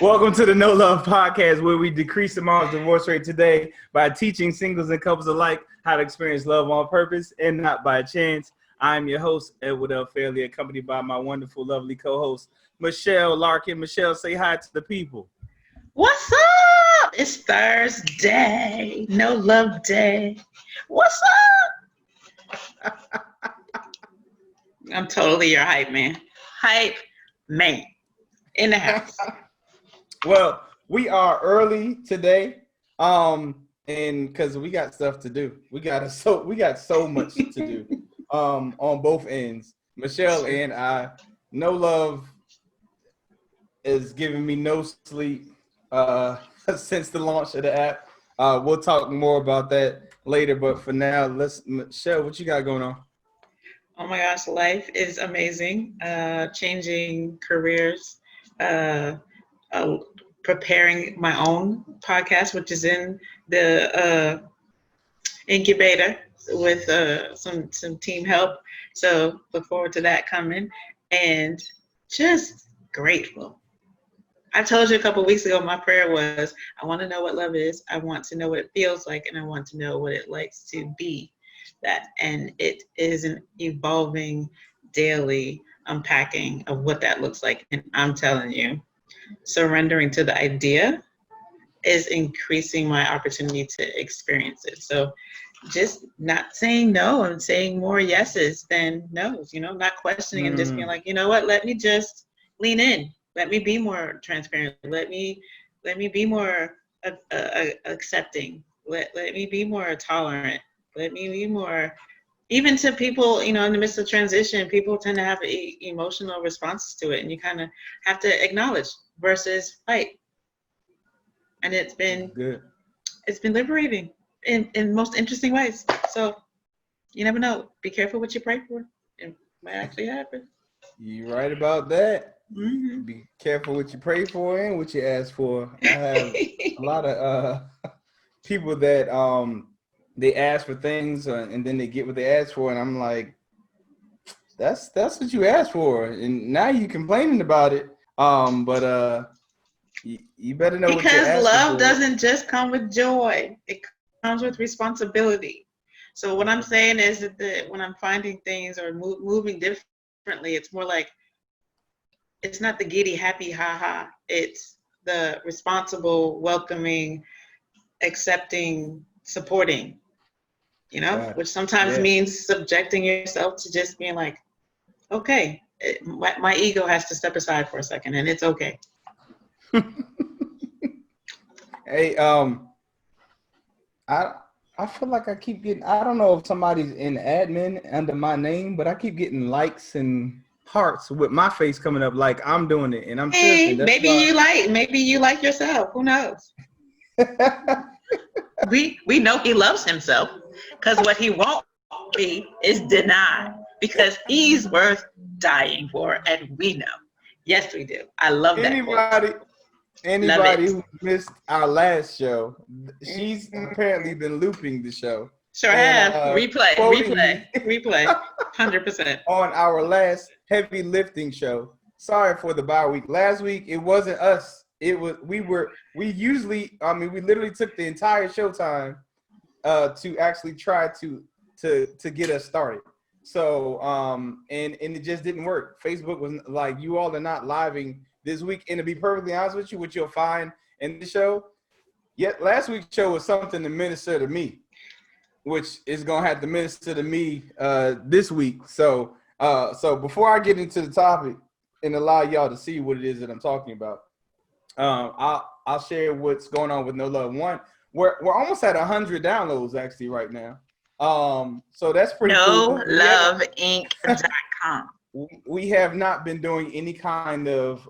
Welcome to the No Love Podcast, where we decrease the mom's divorce rate today by teaching singles and couples alike how to experience love on purpose and not by chance. I'm your host, Edward L. Fairley, accompanied by my wonderful, lovely co-host, Michelle Larkin. Michelle, say hi to the people. What's up? It's Thursday. No love day. What's up? I'm totally your hype man. Hype man in the house. Well, we are early today, and because we got stuff to do. We got so much to do on both ends. Michelle and I, No Love is giving me no sleep since the launch of the app. We'll talk more about that later, but for now, Michelle, what you got going on? Oh my gosh, life is amazing. Changing careers, preparing my own podcast, which is in the incubator with some team help. So look forward to that coming, and just grateful. I told you a couple of weeks ago, my prayer was, I want to know what love is. I want to know what it feels like, and I want to know what it likes to be that. And it is an evolving daily unpacking of what that looks like. And I'm telling you, surrendering to the idea is increasing my opportunity to experience it. So just not saying no and saying more yeses than no's, not questioning and just being like, you know what, let me just lean in. Let me be more transparent. Let me be more accepting. Let me be more tolerant. Let me be more, even to people, in the midst of transition, people tend to have emotional responses to it, and you kind of have to acknowledge versus fight. And it's been good. It's been liberating in most interesting ways. So you never know. Be careful what you pray for. It might actually happen. You're right about that. Mm-hmm. Be careful what you pray for and what you ask for. I have a lot of people that they ask for things and then they get what they ask for, and I'm like, that's what you asked for, and now you complaining about it. But you better know what you're asking for. Because love doesn't just come with joy; it comes with responsibility. So what I'm saying is that when I'm finding things or moving differently, it's more like, it's not the giddy, happy, ha-ha. It's the responsible, welcoming, accepting, supporting, which sometimes means subjecting yourself to just being like, okay, my ego has to step aside for a second, and it's okay. Hey, I feel like I keep getting, I don't know if somebody's in admin under my name, but I keep getting likes and hearts with my face coming up like I'm doing it, and I'm maybe you like yourself. Who knows? we know he loves himself, because what he won't be is denied, because he's worth dying for, and we know. Yes, we do. I love that. Anybody who missed our last show, she's apparently been looping the show. Sure have. Replay, 100%. On our last heavy lifting show. Sorry for the bye week. Last week, it wasn't us. We literally took the entire show time to actually try to get us started. So, and it just didn't work. Facebook was like, you all are not living this week. And to be perfectly honest with you, what you'll find in the show, yet last week's show was something to minister to me, which is going to have to minister to me this week. So before I get into the topic and allow y'all to see what it is that I'm talking about, I'll share what's going on with No Love. One, we're almost at 100 downloads actually right now. So that's pretty cool. NoLoveInc.com. We have not been doing any kind of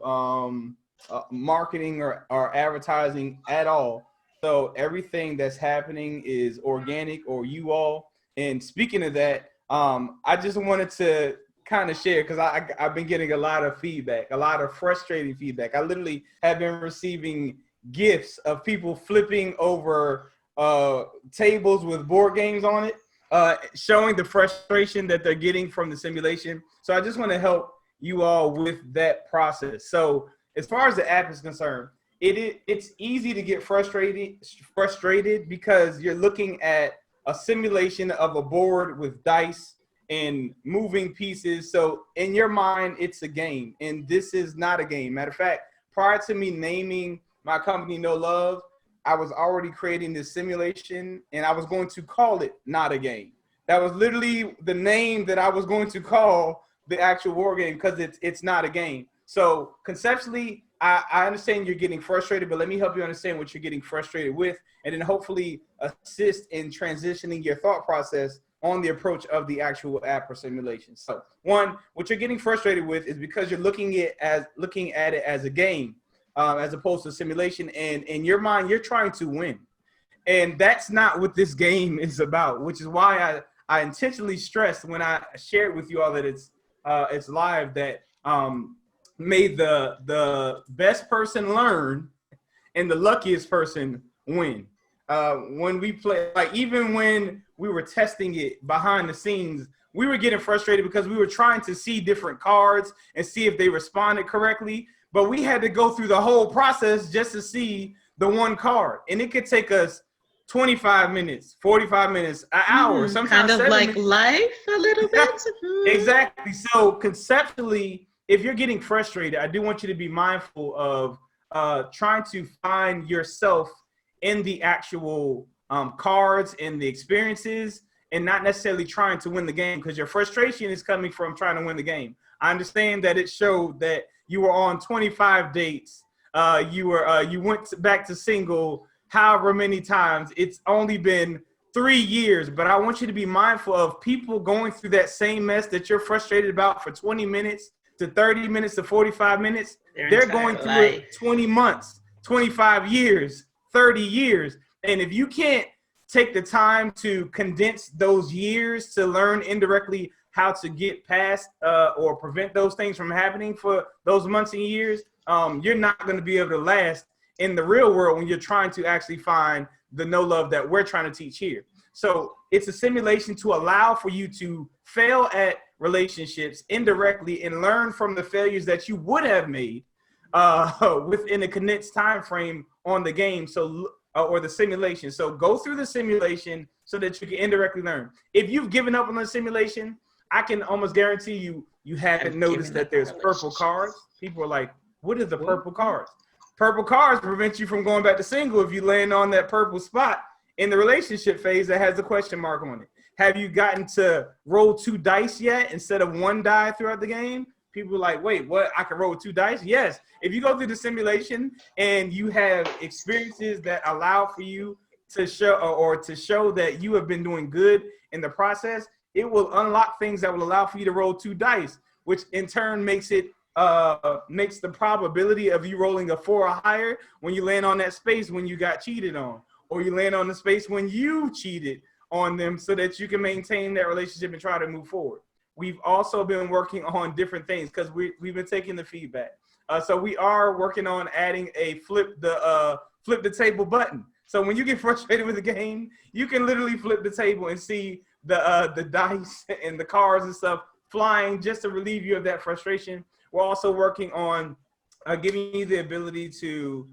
marketing or advertising at all. So everything that's happening is organic or you all. And speaking of that, I just wanted to kind of share, because I've been getting a lot of feedback, a lot of frustrating feedback. I literally have been receiving gifts of people flipping over tables with board games on it, showing the frustration that they're getting from the simulation. So I just want to help you all with that process. So as far as the app is concerned, it's easy to get frustrated because you're looking at a simulation of a board with dice and moving pieces. So in your mind, it's a game, and this is not a game. Matter of fact, prior to me naming my company No Love, I was already creating this simulation, and I was going to call it Not a Game. That was literally the name that I was going to call the actual war game, because it's not a game. So conceptually, I understand you're getting frustrated, but let me help you understand what you're getting frustrated with, and then hopefully assist in transitioning your thought process on the approach of the actual app or simulation. So one, what you're getting frustrated with is because you're looking at it as a game, as opposed to simulation, and in your mind, you're trying to win. And that's not what this game is about, which is why I intentionally stressed when I shared with you all that it's live, that may the best person learn and the luckiest person win. When we play, like even when we were testing it behind the scenes, we were getting frustrated because we were trying to see different cards and see if they responded correctly. But we had to go through the whole process just to see the one card. And it could take us 25 minutes, 45 minutes, an hour, sometimes kind of like minutes. Life a little bit. Exactly. So conceptually, if you're getting frustrated, I do want you to be mindful of trying to find yourself in the actual cards and the experiences, and not necessarily trying to win the game, because your frustration is coming from trying to win the game. I understand that it showed that you were on 25 dates. You went back to single however many times. It's only been 3 years, but I want you to be mindful of people going through that same mess that you're frustrated about for 20 minutes to 30 minutes to 45 minutes. They're going through it 20 months, 25 years, 30 years. And if you can't take the time to condense those years to learn indirectly how to get past or prevent those things from happening for those months and years, you're not going to be able to last in the real world when you're trying to actually find the no love that we're trying to teach here. So it's a simulation to allow for you to fail at relationships indirectly and learn from the failures that you would have made within a condensed time frame on the game. So or the simulation. So go through the simulation so that you can indirectly learn. If you've given up on the simulation, I can almost guarantee you haven't noticed that there's purple cards. People are like, what are the purple cards? Purple cards prevent you from going back to single if you land on that purple spot in the relationship phase that has a question mark on it. Have you gotten to roll 2 dice yet instead of 1 die throughout the game? People are like, wait, what? I can roll 2 dice? Yes. If you go through the simulation and you have experiences that allow for you to show that you have been doing good in the process, it will unlock things that will allow for you to roll 2 dice, which in turn makes it makes the probability of you rolling a 4 or higher when you land on that space when you got cheated on, or you land on the space when you cheated on them, so that you can maintain that relationship and try to move forward. We've also been working on different things because we've been taking the feedback. So we are working on adding a flip the table button. So when you get frustrated with the game, you can literally flip the table and see the dice and the cards and stuff flying just to relieve you of that frustration. We're also working on giving you the ability to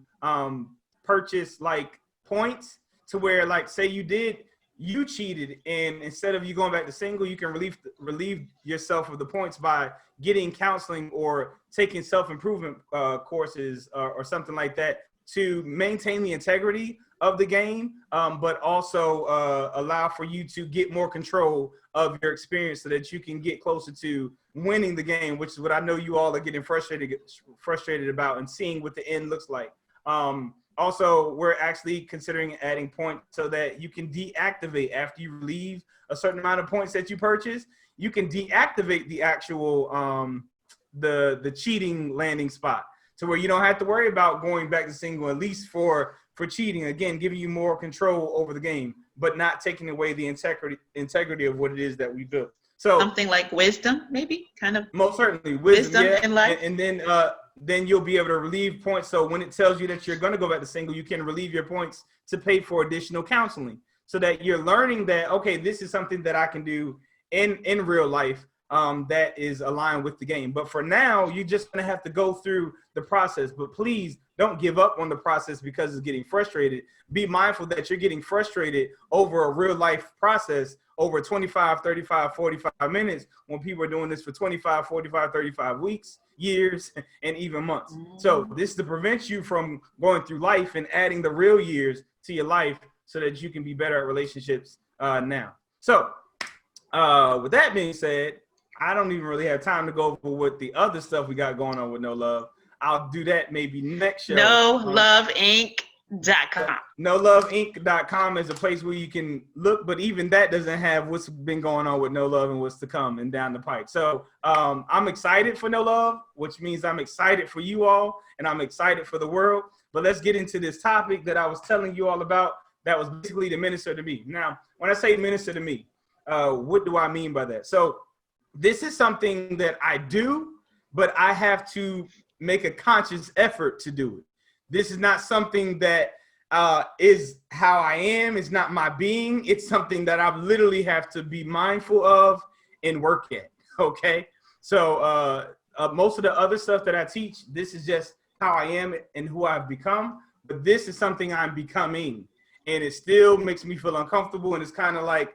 purchase like points, to where, like, say you cheated, and instead of you going back to single, you can relieve yourself of the points by getting counseling or taking self-improvement courses or something like that to maintain the integrity of the game, but also allow for you to get more control of your experience so that you can get closer to winning the game, which is what I know you all are getting frustrated about, and seeing what the end looks like. Also, we're actually considering adding points so that you can deactivate after you relieve a certain amount of points that you purchase. You can deactivate the actual the cheating landing spot, to where you don't have to worry about going back to single, at least for cheating. Again, giving you more control over the game, but not taking away the integrity of what it is that we built. So something like wisdom, maybe, kind of. Most certainly wisdom yeah. in life. And then you'll be able to relieve points. So when it tells you that you're going to go back to single, you can relieve your points to pay for additional counseling, so that you're learning that, okay, this is something that I can do in real life that is aligned with the game. But for now, you're just going to have to go through the process. But please don't give up on the process because it's getting frustrated. Be mindful that you're getting frustrated over a real life process over 25, 35, 45 minutes when people are doing this for 25, 45, 35 weeks, years, and even months. So this is to prevent you from going through life and adding the real years to your life so that you can be better at relationships now. So with that being said, I don't even really have time to go over what the other stuff we got going on with No Love. I'll do that maybe next show. NoLoveInc.com. NoLoveInc.com is a place where you can look, but even that doesn't have what's been going on with No Love and what's to come and down the pike. So I'm excited for No Love, which means I'm excited for you all and I'm excited for the world. But let's get into this topic that I was telling you all about that was basically to minister to me. Now, when I say minister to me, what do I mean by that? So this is something that I do, but I have to make a conscious effort to do it. This is not something that is how I am. It's not my being. It's something that I literally have to be mindful of and work at. Okay. So most of the other stuff that I teach, this is just how I am and who I've become. But this is something I'm becoming. And it still makes me feel uncomfortable. And it's kind of like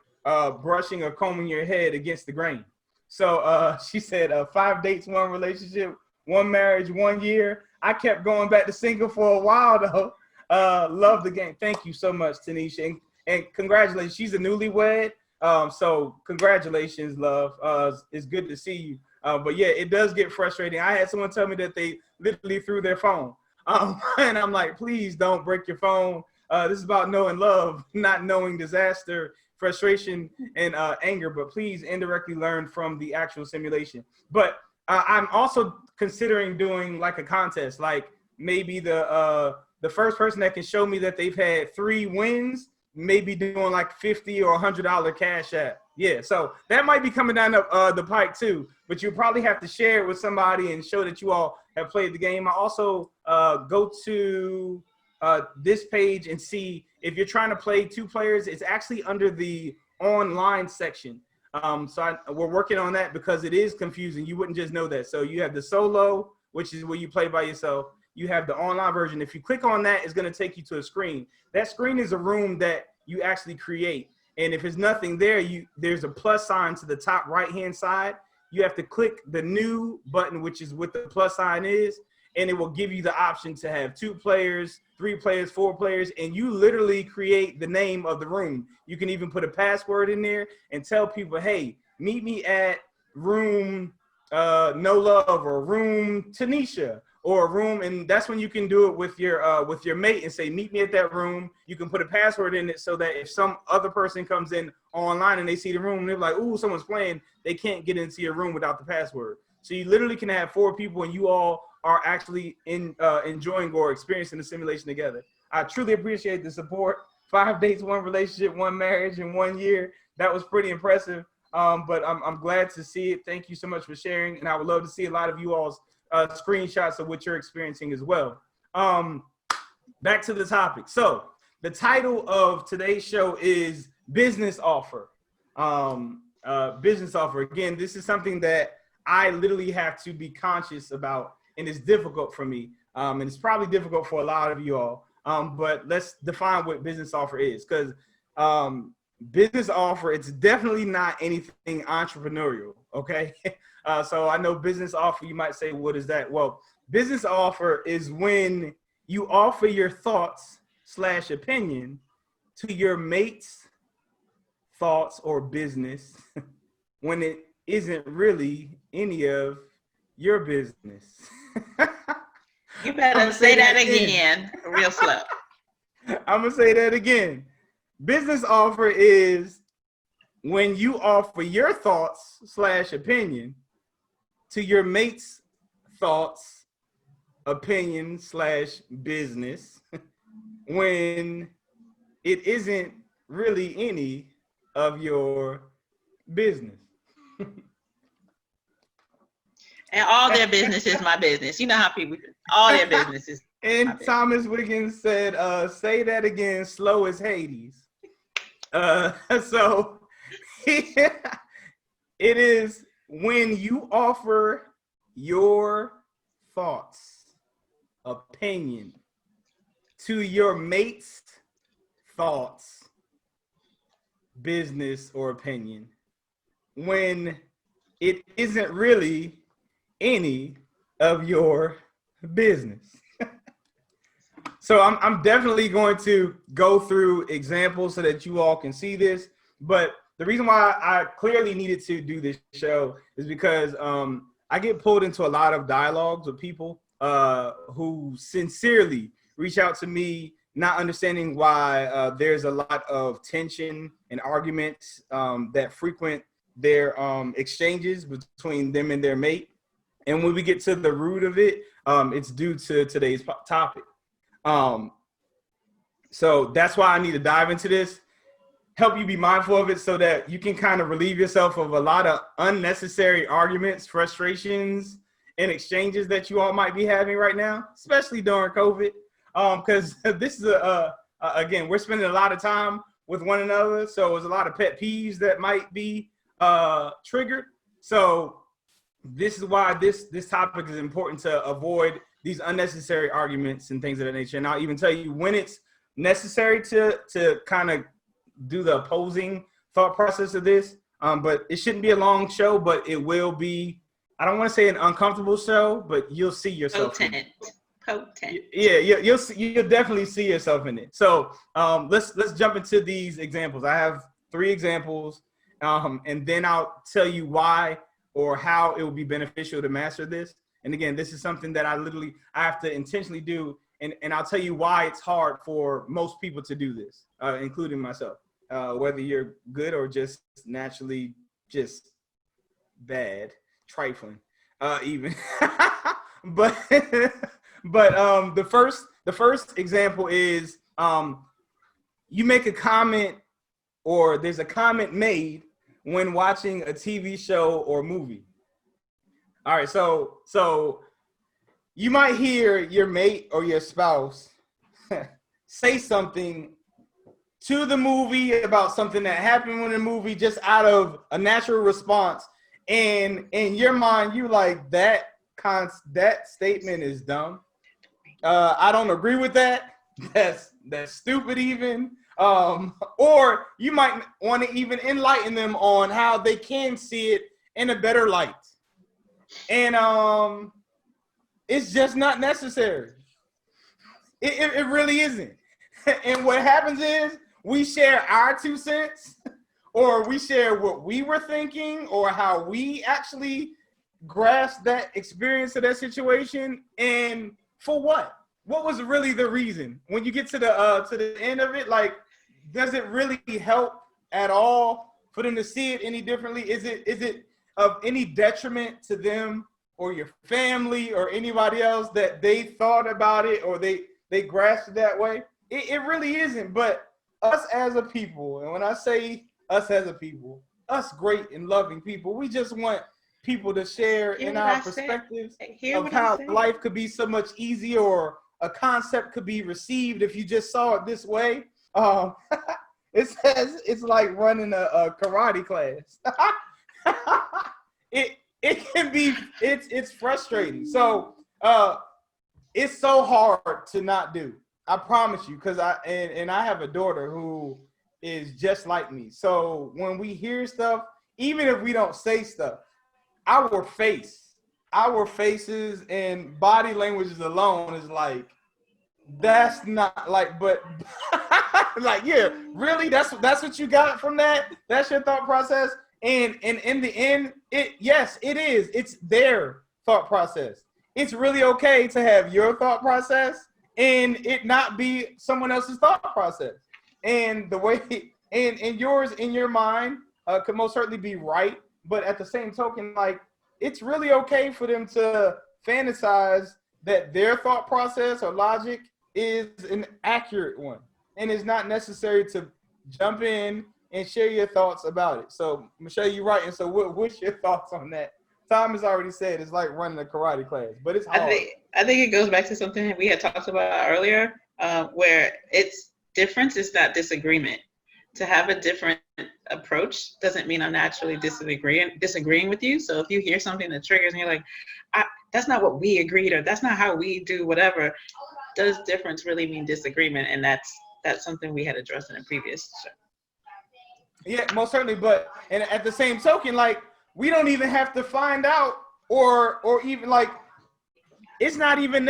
brushing or combing your head against the grain. So she said 5 dates, 1 relationship, 1 marriage, 1 year. I kept going back to single for a while though. Love the game. Thank you so much, Tanisha. And congratulations. She's a newlywed. So congratulations, love. It's good to see you. But yeah, it does get frustrating. I had someone tell me that they literally threw their phone. And I'm like, please don't break your phone. This is about knowing love, not knowing disaster, frustration, and anger, but please indirectly learn from the actual simulation. But I'm also considering doing like a contest, like maybe the first person that can show me that they've had 3 wins, maybe doing like $50 or $100 cash app. Yeah, so that might be coming down the pike too, but you probably have to share it with somebody and show that you all have played the game. I also go to this page and see if you're trying to play 2 players, it's actually under the online section. We're working on that because it is confusing. You wouldn't just know that. So you have the solo, which is where you play by yourself. You have the online version. If you click on that, it's going to take you to a screen. That screen is a room that you actually create. And if there's nothing there, there's a plus sign to the top right-hand side. You have to click the new button, which is what the plus sign is. And it will give you the option to have 2 players, 3 players, 4 players, and you literally create the name of the room. You can even put a password in there and tell people, hey, meet me at room No Love or room Tanisha or a room, and that's when you can do it with your mate and say, meet me at that room. You can put a password in it so that if some other person comes in online and they see the room and they're like, ooh, someone's playing, they can't get into your room without the password. So you literally can have 4 people and you all are actually enjoying or experiencing the simulation together. I truly appreciate the support. 5 dates, 1 relationship, 1 marriage in 1 year. That was pretty impressive. But I'm glad to see it. Thank you so much for sharing. And I would love to see a lot of you all's screenshots of what you're experiencing as well. Back to the topic. So the title of today's show is Business Offer. Business offer. Again, this is something that I literally have to be conscious about. And it's difficult for me. And it's probably difficult for a lot of you all. But let's define what business offer is. Because business offer, it's definitely not anything entrepreneurial. Okay. So I know business offer, you might say, what is that? Well, business offer is when you offer your thoughts / opinion to your mate's thoughts or business when it isn't really any of your business. You better say that again real slow. I'm going to say that again. Business offer is when you offer your thoughts / opinion to your mate's thoughts, opinion / business when it isn't really any of your business. And all their business is my business. You know how people, all their business is And Thomas Wiggins said, say that again, slow as Hades. So it is when you offer your thoughts opinion to your mate's thoughts, business, or opinion when it isn't really any of your business? So I'm definitely going to go through examples so that you all can see this. But the reason why I clearly needed to do this show is because I get pulled into a lot of dialogues with people who sincerely reach out to me, not understanding why there's a lot of tension and arguments that frequent their exchanges between them and their mate. And when we get to the root of it, it's due to today's topic. So that's why I need to dive into this, help you be mindful of it so that you can kind of relieve yourself of a lot of unnecessary arguments, frustrations, and exchanges that you all might be having right now, especially during COVID. Because this is again, we're spending a lot of time with one another. So there's a lot of pet peeves that might be triggered. So this is why this topic is important to avoid these unnecessary arguments and things of that nature. And I'll even tell you when it's necessary to kind of do the opposing thought process of this. But it shouldn't be a long show, but it will be, I don't want to say an uncomfortable show, but you'll see yourself. Potent. Yeah, you'll definitely see yourself in it. So let's jump into these examples. I have 3 examples, and then I'll tell you why or how it will be beneficial to master this. And again, this is something that I have to intentionally do. And I'll tell you why it's hard for most people to do this, including myself, whether you're good or just naturally just bad, trifling, even. but the first example is you make a comment or there's a comment made when watching a TV show or movie. All right, so you might hear your mate or your spouse say something to the movie about something that happened in the movie just out of a natural response. And in your mind, you like, that statement is dumb. I don't agree with that. That's stupid even. Or you might want to even enlighten them on how they can see it in a better light. And it's just not necessary. It really isn't. And what happens is we share our 2 cents, or we share what we were thinking, or how we actually grasp that experience of that situation. And for what? What was really the reason? When you get to the end of it, like, does it really help at all for them to see it any differently? Is it of any detriment to them or your family or anybody else that they thought about it or they grasped it that way? It really isn't. But us as a people, and when I say us as a people, us great and loving people, we just want people to share in our perspectives of how life could be so much easier, or a concept could be received if you just saw it this way. It says it's like running a karate class. It can be, it's frustrating. So it's so hard to not do. I promise you, because I have a daughter who is just like me. So when we hear stuff, even if we don't say stuff, our faces and body languages alone is like, that's not like, but like, yeah, really, that's what you got from that? That's your thought process? And in the end, yes, it is. It's their thought process. It's really okay to have your thought process and it not be someone else's thought process. And the way, and yours in your mind could most certainly be right. But at the same token, like, it's really okay for them to fantasize that their thought process or logic is an accurate one. And it's not necessary to jump in and share your thoughts about it. So, Michelle, you're right. And so what's your thoughts on that? Tom has already said it's like running a karate class, but it's hard. I think it goes back to something we had talked about earlier, where it's difference is not disagreement. To have a different approach doesn't mean I'm naturally disagreeing with you. So if you hear something that triggers me, like, that's not what we agreed, or that's not how we do whatever. Does difference really mean disagreement? And that's something we had addressed in a previous show. Yeah, most certainly. But and at the same token, like we don't even have to find out or even like it's not even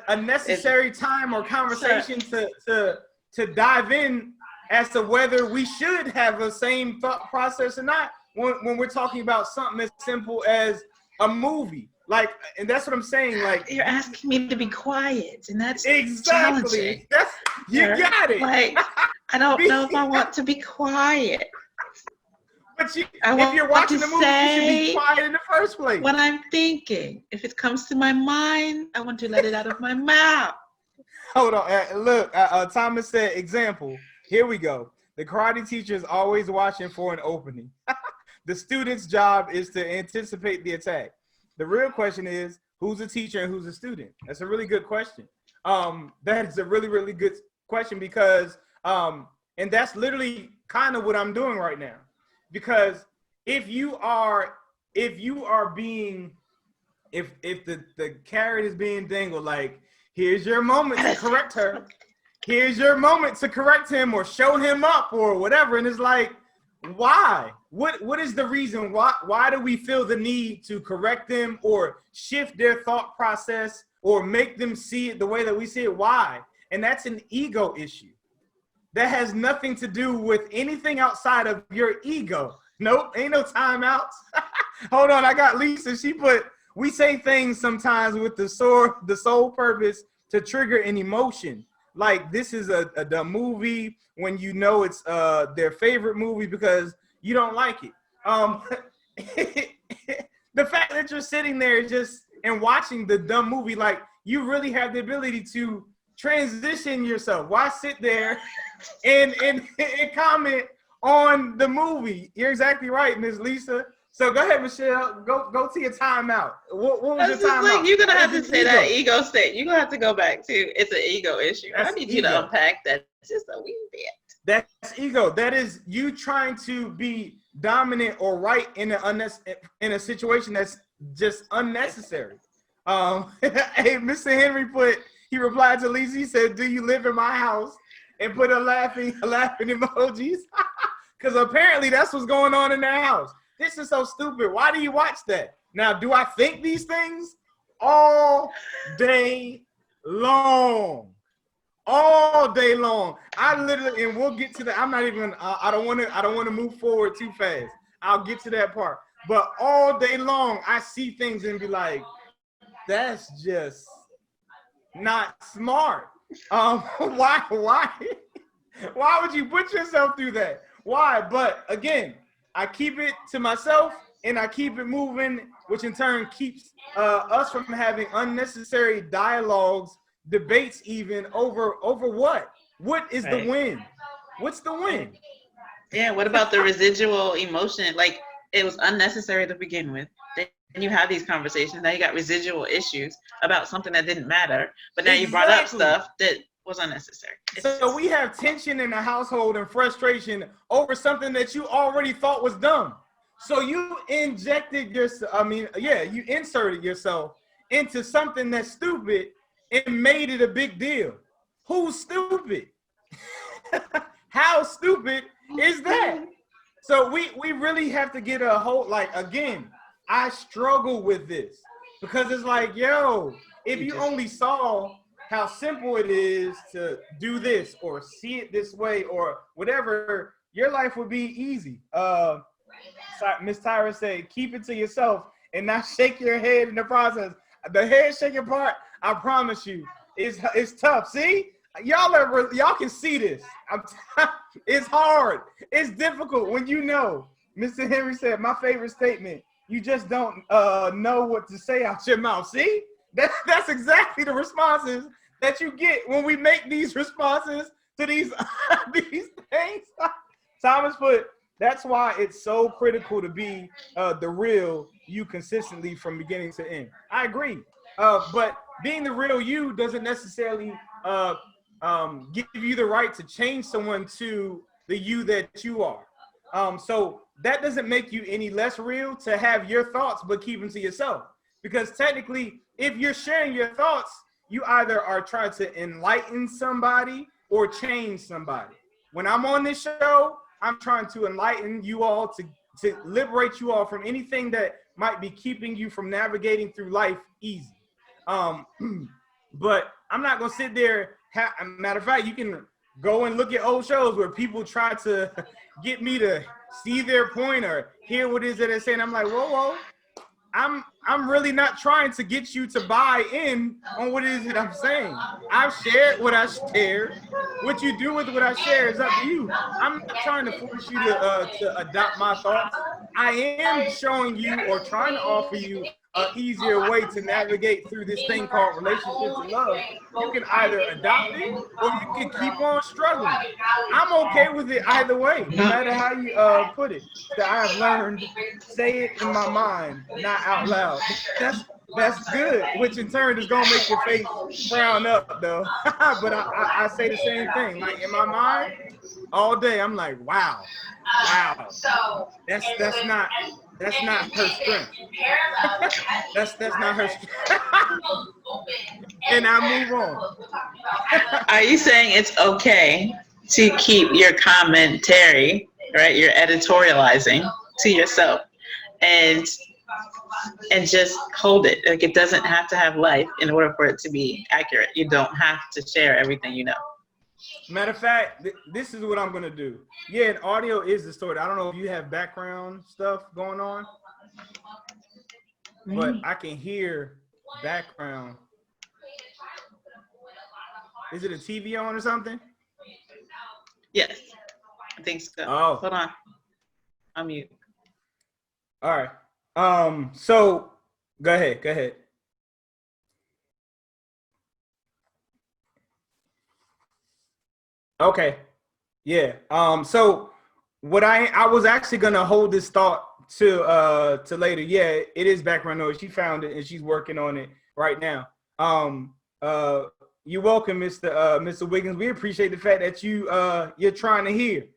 a necessary time or conversation to dive in as to whether we should have the same thought process or not when we're talking about something as simple as a movie. Like, and that's what I'm saying. Like, you're asking me to be quiet, and that's exactly. That's you got it. Like, I don't know if I want to be quiet. But if you're watching the movie, you should be quiet in the first place. What I'm thinking, if it comes to my mind, I want to let it out of my mouth. Hold on, look. Thomas said, example. Here we go. The karate teacher is always watching for an opening. The student's job is to anticipate the attack. The real question is, who's a teacher and who's a student? That's a really good question. That is a really, really good question because, and that's literally kind of what I'm doing right now. Because if the carrot is being dangled, like, here's your moment to correct her. Here's your moment to correct him or show him up or whatever. And it's like, why? What is the reason? Why do we feel the need to correct them or shift their thought process or make them see it the way that we see it? Why? And that's an ego issue. That has nothing to do with anything outside of your ego. Nope, ain't no timeouts. Hold on, I got Lisa. She put, we say things sometimes with the sole purpose to trigger an emotion. Like this is a movie when you know it's their favorite movie because you don't like it. The fact that you're sitting there just and watching the dumb movie, like you really have the ability to transition yourself. Why sit there and comment on the movie? You're exactly right, Ms. Lisa. So go ahead, Michelle. Go to your timeout. What was your timeout? Like, you're gonna have to say that ego state. You're gonna have to go back to it's an ego issue. I need you to unpack that just a wee bit. That's ego. That is you trying to be dominant or right in a situation that's just unnecessary. Hey, Mr. Henry he replied to Lisa. He said, "Do you live in my house?" And put a laughing emojis. Because apparently that's what's going on in their house. This is so stupid. Why do you watch that? Now, do I think these things? All day long. All day long. I literally, and we'll get to that. I'm not even, I don't want to move forward too fast. I'll get to that part. But all day long, I see things and be like, that's just not smart. Why would you put yourself through that? Why? But again, I keep it to myself and I keep it moving, which in turn keeps us from having unnecessary dialogues, debates even over what? What is the win? What's the win? Yeah, what about the residual emotion? Like, it was unnecessary to begin with. Then you have these conversations. Now you got residual issues about something that didn't matter. But now you brought up stuff that was unnecessary. So we have tension in the household and frustration over something that you already thought was dumb. So you injected you inserted yourself into something that's stupid and made it a big deal. Who's stupid? How stupid is that? So we really have to get a whole, like, again, I struggle with this because it's like, yo, if you only saw how simple it is to do this or see it this way or whatever, your life would be easy. Miss Tyra said, keep it to yourself and not shake your head in the process. The head shaking part, I promise you, is tough. See, y'all can see this. It's hard. It's difficult when you know. Mr. Henry said, my favorite statement, you just don't know what to say out your mouth. See, that's exactly the responses that you get when we make these responses to these things. Thomas put, that's why it's so critical to be the real you consistently from beginning to end. I agree. But being the real you doesn't necessarily give you the right to change someone to the you that you are. So that doesn't make you any less real to have your thoughts, but keep them to yourself. Because technically, if you're sharing your thoughts, you either are trying to enlighten somebody or change somebody. When I'm on this show, I'm trying to enlighten you all, to liberate you all from anything that might be keeping you from navigating through life easy. But I'm not gonna sit there. Matter of fact, you can go and look at old shows where people try to get me to see their point or hear what it is that they're saying. I'm like, whoa. I'm really not trying to get you to buy in on what it is that I'm saying. I've shared what I shared. What you do with what I share is up to you. I'm not trying to force you to adopt my thoughts. I am showing you or trying to offer you an easier way to navigate through this thing called relationships and love. You can either adopt it or you can keep on struggling. I'm okay with it either way, no matter how you put it. That I have learned, say it in my mind, not out loud. That's good, which in turn is gonna make your face frown up though. But I say the same thing. Like in my mind, all day I'm like, wow. That's not her strength. that's not her strength. And I move on. Are you saying it's okay to keep your commentary, right? Your editorializing to yourself and just hold it. Like it doesn't have to have life in order for it to be accurate. You don't have to share everything you know. Matter of fact, this is what I'm gonna do. Yeah, and audio is distorted. I don't know if you have background stuff going on, but I can hear background. Is it a TV on or something? Yes, I think so. Oh, hold on. I'm mute. All right. So go ahead. Okay. Yeah. So what I was actually gonna hold this thought to later. Yeah, it is background noise. She found it and she's working on it right now. You're welcome, Mr. Wiggins. We appreciate the fact that you're trying to hear.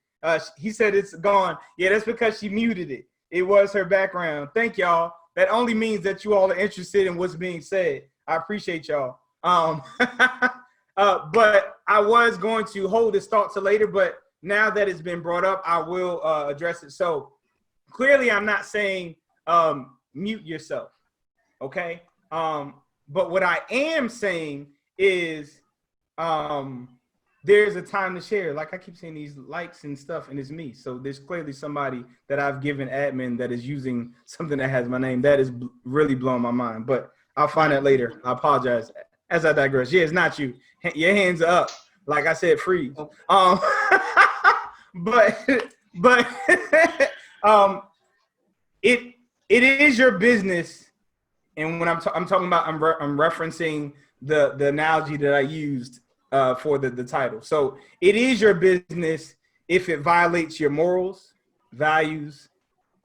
He said it's gone. Yeah, that's because she muted it. It was her background. Thank y'all. That only means that you all are interested in what's being said. I appreciate y'all. But I was going to hold this thought to later, but now that it's been brought up, I will address it. So clearly I'm not saying mute yourself, okay? But what I am saying is there's a time to share. Like I keep saying these likes and stuff, and it's me. So there's clearly somebody that I've given admin that is using something that has my name. That is really blowing my mind, but I'll find that later. I apologize as I digress. Yeah, it's not you. Your hands are up. Like I said, freeze. But it is your business. And when I'm talking about, I'm referencing the analogy that I used for the title. So it is your business if it violates your morals, values,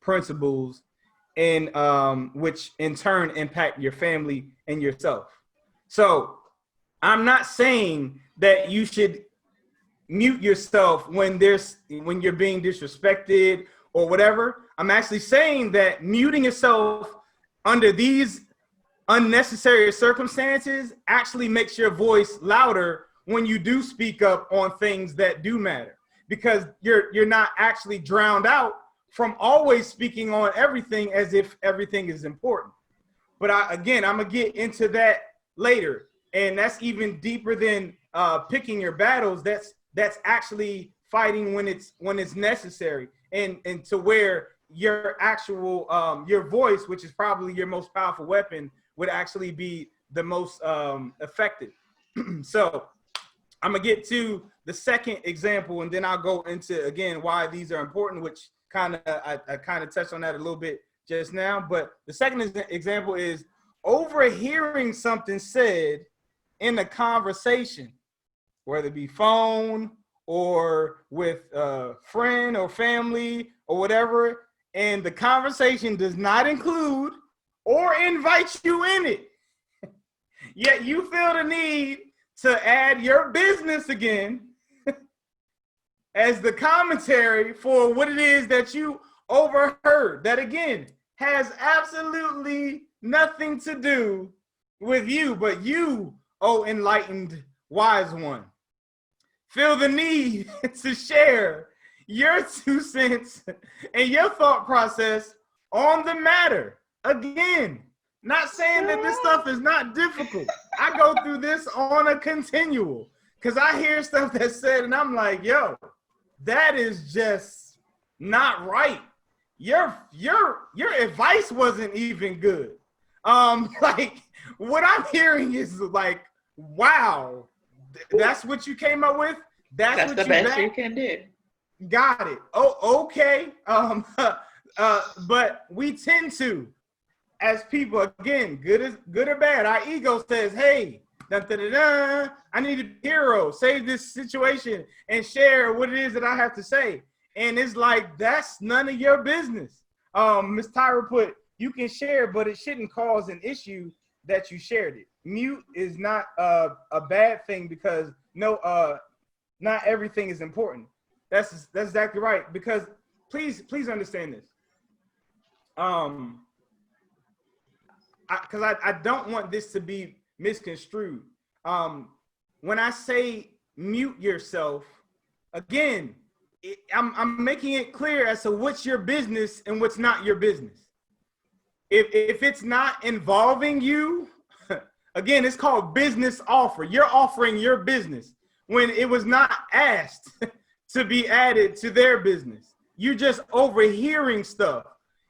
principles, and which in turn impact your family and yourself. So I'm not saying that you should mute yourself when you're being disrespected or whatever. I'm actually saying that muting yourself under these unnecessary circumstances actually makes your voice louder when you do speak up on things that do matter, because you're not actually drowned out from always speaking on everything as if everything is important. But I'm gonna get into that later, and that's even deeper than picking your battles. That's actually fighting when it's necessary, and to where your actual your voice, which is probably your most powerful weapon, would actually be the most effective. So I'm gonna get to the second example, and then I'll go into again why these are important, which I kind of touched on that a little bit just now. But the second example is overhearing something said in a conversation, whether it be phone or with a friend or family or whatever, and the conversation does not include or invite you in it, yet you feel the need to add your business again as the commentary for what it is that you overheard, that again has absolutely nothing to do with you, but you, O enlightened wise one, feel the need to share your 2 cents and your thought process on the matter. Again, not saying that this stuff is not difficult. I go through this on a continual because I hear stuff that's said and I'm like, yo, that is just not right. Your advice wasn't even good. Like what I'm hearing is like, wow, that's what you came up with. That's what the best you can do. Got it. Oh, okay. But we tend to, as people, again, good or bad, our ego says, hey, I need a hero, save this situation and share what it is that I have to say. And it's like, that's none of your business. Ms. Tyra put, you can share, but it shouldn't cause an issue that you shared it. Mute is not a bad thing because not everything is important. That's exactly right. Because please understand this. Because I don't want this to be misconstrued. When I say mute yourself, again, I'm making it clear as to what's your business and what's not your business. If it's not involving you, again, it's called business offer. You're offering your business when it was not asked to be added to their business. You're just overhearing stuff.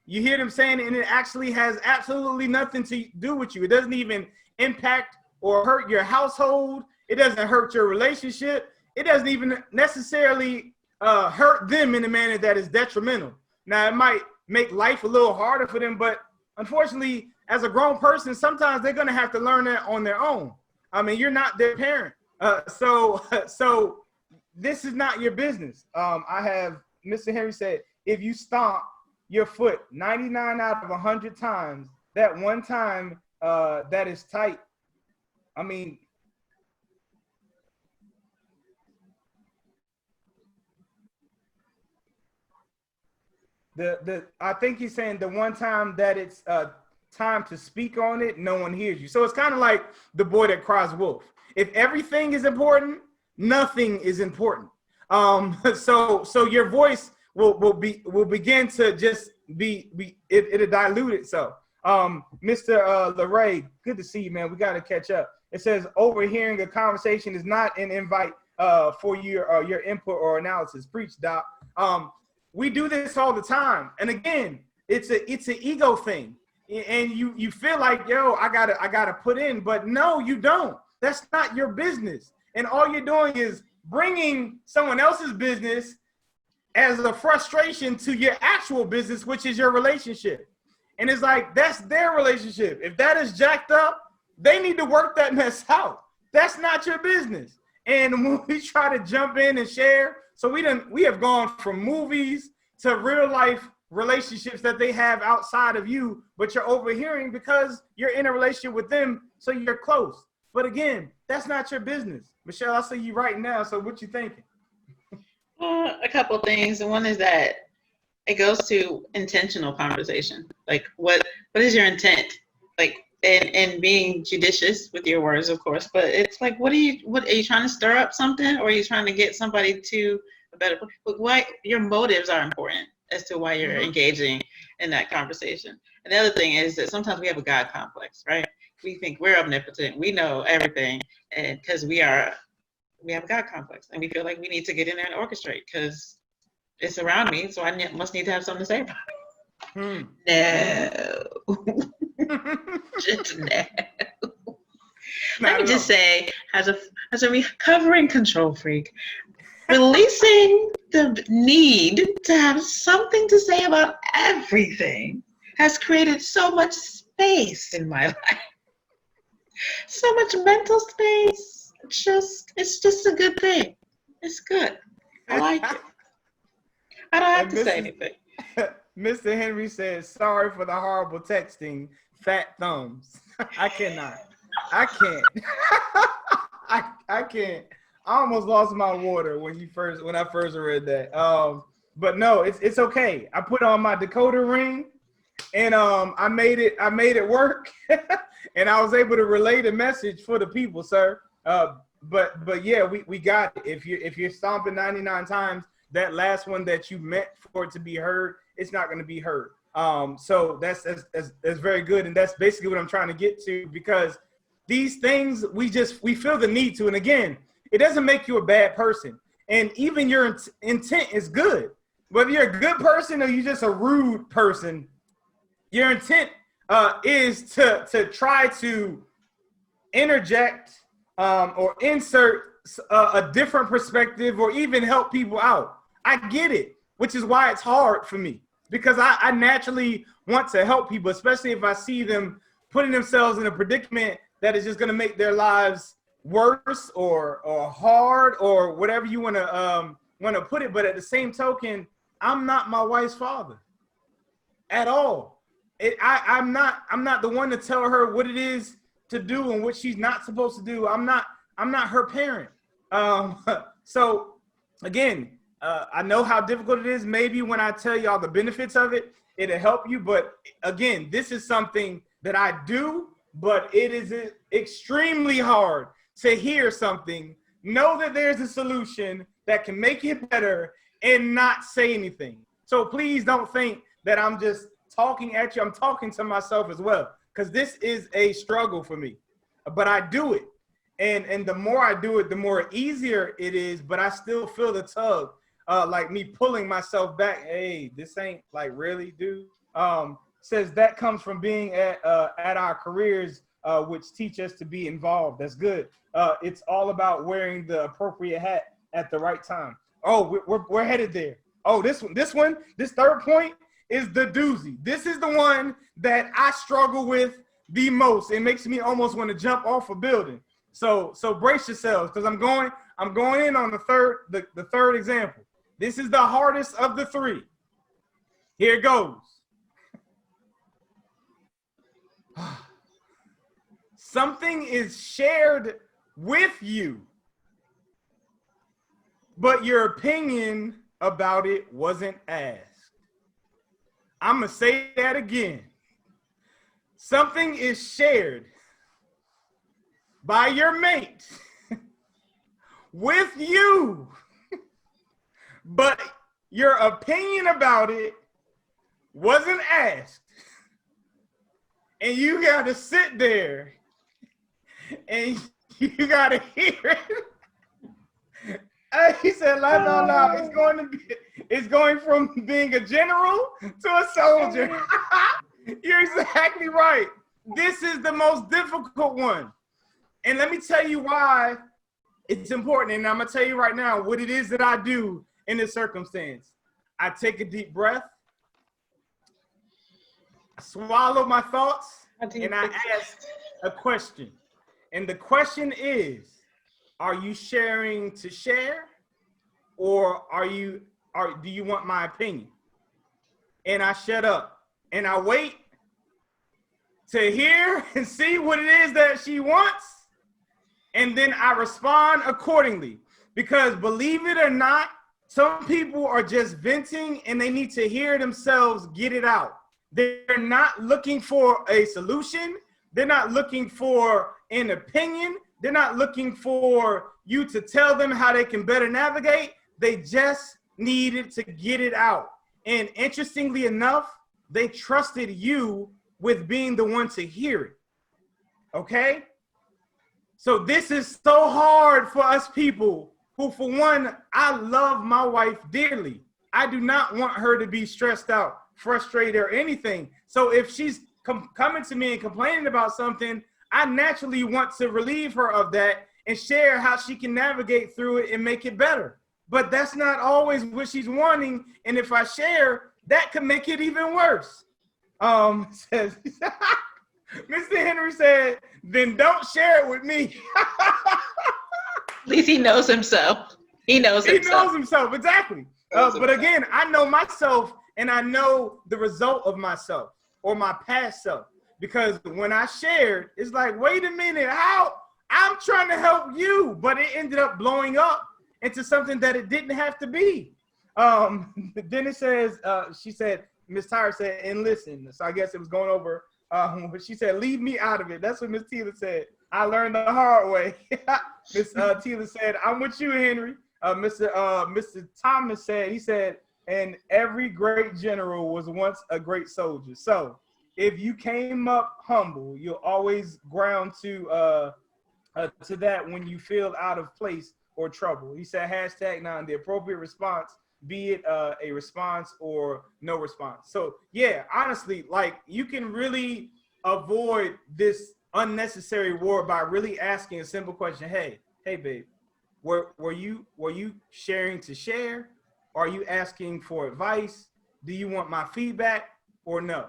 You hear them saying it, and it actually has absolutely nothing to do with you. It doesn't even impact or hurt your household. It doesn't hurt your relationship. It doesn't even necessarily hurt them in a manner that is detrimental. Now, it might make life a little harder for them, but unfortunately, as a grown person, sometimes they're going to have to learn that on their own. I mean, you're not their parent. So this is not your business. I have Mr. Henry said, if you stomp your foot 99 out of 100 times, that one time that is tight. I mean, I think he's saying the one time that it's time to speak on it, no one hears you. So it's kind of like the boy that cries wolf. If everything is important, nothing is important. So your voice will begin to just it'll dilute itself. Mr. LeRae, good to see you, man. We got to catch up. It says overhearing a conversation is not an invite for your input or analysis. Preach, Doc. We do this all the time, and again, it's an ego thing, and you feel like, yo, I gotta put in, but no, you don't. That's not your business, and all you're doing is bringing someone else's business as a frustration to your actual business, which is your relationship. And it's like, that's their relationship. If that is jacked up, they need to work that mess out. That's not your business. And when we try to jump in and share, so we have gone from movies to real life relationships that they have outside of you, but you're overhearing because you're in a relationship with them, so you're close. But again, that's not your business. Michelle, I see you right now, so what you thinking? A couple things. And one is that it goes to intentional conversation. Like what is your intent? Like, and being judicious with your words, of course, but it's like, what are you trying to stir up something, or are you trying to get somebody to a better place? Why your motives are important as to why you're engaging in that conversation. And the other thing is that sometimes we have a God complex, right? We think we're omnipotent, we know everything, and because we have a God complex, and we feel like we need to get in there and orchestrate because it's around me, so I must need to have something to say about it. No. Just no. Let me just say, as a recovering control freak, releasing the need to have something to say about everything has created so much space in my life. So much mental space. It's just a good thing. It's good. I like it. I don't have to say anything. Mr. Henry says, sorry for the horrible texting, fat thumbs. I cannot. I can't. I can't. I almost lost my water when I first read that. But no, it's okay. I put on my decoder ring, and I made it work. and I was able to relay the message for the people, sir. But yeah, we got it. If you're stomping 99 times, that last one that you meant for it to be heard, it's not going to be heard. So that's very good, and that's basically what I'm trying to get to, because these things we feel the need to, and again, it doesn't make you a bad person, and even your intent is good. Whether you're a good person or you're just a rude person, your intent is to try to interject or insert a different perspective or even help people out. I get it, which is why it's hard for me, because I naturally want to help people, especially if I see them putting themselves in a predicament that is just going to make their lives worse or hard or whatever you want to put it. But at the same token, I'm not my wife's father at all. I'm not the one to tell her what it is to do and what she's not supposed to do. I'm not her parent. So again, I know how difficult it is. Maybe when I tell y'all the benefits of it, it'll help you. But again, this is something that I do, but it is extremely hard to hear something, know that there's a solution that can make it better, and not say anything. So please don't think that I'm just talking at you. I'm talking to myself as well, because this is a struggle for me, but I do it. And the more I do it, the more easier it is, but I still feel the tug, like me pulling myself back. Hey, this ain't like really, dude. Says that comes from being at our careers, which teach us to be involved. That's good. It's all about wearing the appropriate hat at the right time. Oh, we're headed there. Oh, this third point is the doozy. This is the one that I struggle with the most. It makes me almost want to jump off a building. So brace yourselves, because I'm going in on the third example. This is the hardest of the three. Here it goes. Something is shared with you, but your opinion about it wasn't asked. I'm going to say that again. Something is shared by your mate with you, but your opinion about it wasn't asked. And you got to sit there and you got to hear it. He said, no, it's going from being a general to a soldier. You're exactly right. This is the most difficult one. And let me tell you why it's important. And I'm going to tell you right now what it is that I do in this circumstance. I take a deep breath, swallow my thoughts, and I ask a question. And the question is, are you sharing to share, or do you want my opinion? And I shut up and I wait to hear and see what it is that she wants. And then I respond accordingly, because believe it or not, some people are just venting and they need to hear themselves get it out. They're not looking for a solution. They're not looking for an opinion. They're not looking for you to tell them how they can better navigate. They just needed to get it out. And interestingly enough, they trusted you with being the one to hear it. Okay? So this is so hard for us people who, for one, I love my wife dearly. I do not want her to be stressed out, frustrated, or anything. So if she's coming to me and complaining about something, I naturally want to relieve her of that and share how she can navigate through it and make it better. But that's not always what she's wanting. And if I share, that could make it even worse. Says, Mr. Henry said, then don't share it with me. At least he knows himself. He knows himself, exactly. But again, I know myself, and I know the result of myself or my past self. Because when I shared, it's like, wait a minute, how? I'm trying to help you, but it ended up blowing up into something that it didn't have to be. Then it says, she said, Miss Tyra said, and listen. So I guess it was going over She said, leave me out of it. That's what Miss Tila said. I learned the hard way. Miss Tila said, I'm with you, Henry. Mr. Thomas said, he said, and every great general was once a great soldier. So if you came up humble, you'll always ground to that when you feel out of place or trouble. He said, #9, the appropriate response, be it a response or no response. So yeah, honestly, like you can really avoid this unnecessary war by really asking a simple question. Hey babe, were you sharing to share? Are you asking for advice? Do you want my feedback or no?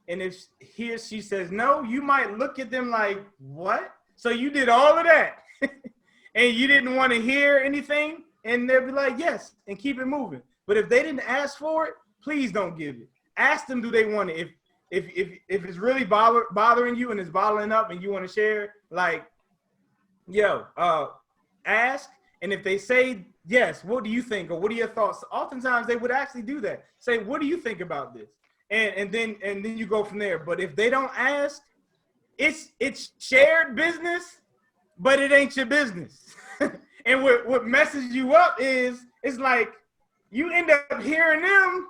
And if he or she says no, you might look at them like, what? So you did all of that and you didn't want to hear anything? And they'll be like, yes, and keep it moving. But if they didn't ask for it, please don't give it. Ask them, do they want it? If it's really bothering you and it's bottling up and you want to share, like, yo, ask. And if they say yes, what do you think, or what are your thoughts? Oftentimes they would actually do that. Say, what do you think about this? And then you go from there. But if they don't ask, it's shared business, but it ain't your business. And what messes you up is, it's like you end up hearing them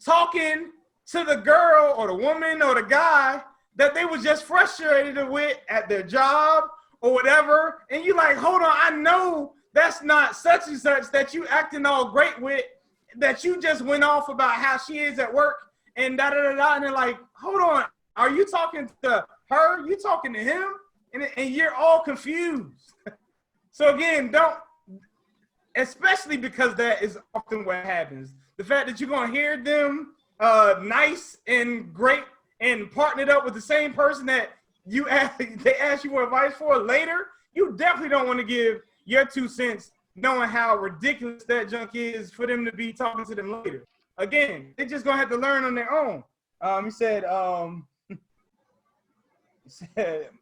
talking to the girl or the woman or the guy that they were just frustrated with at their job or whatever. And you're like, hold on, I know that's not such and such that you acting all great with, that you just went off about how she is at work and da-da-da-da. And they're like, hold on, are you talking to her? You talking to him? And you're all confused. So again, don't, especially because that is often what happens. The fact that you're gonna hear them nice and great and partnered up with the same person that they ask you for advice for later, you definitely don't want to give your 2 cents knowing how ridiculous that junk is for them to be talking to them later. Again, they're just gonna have to learn on their own. He said,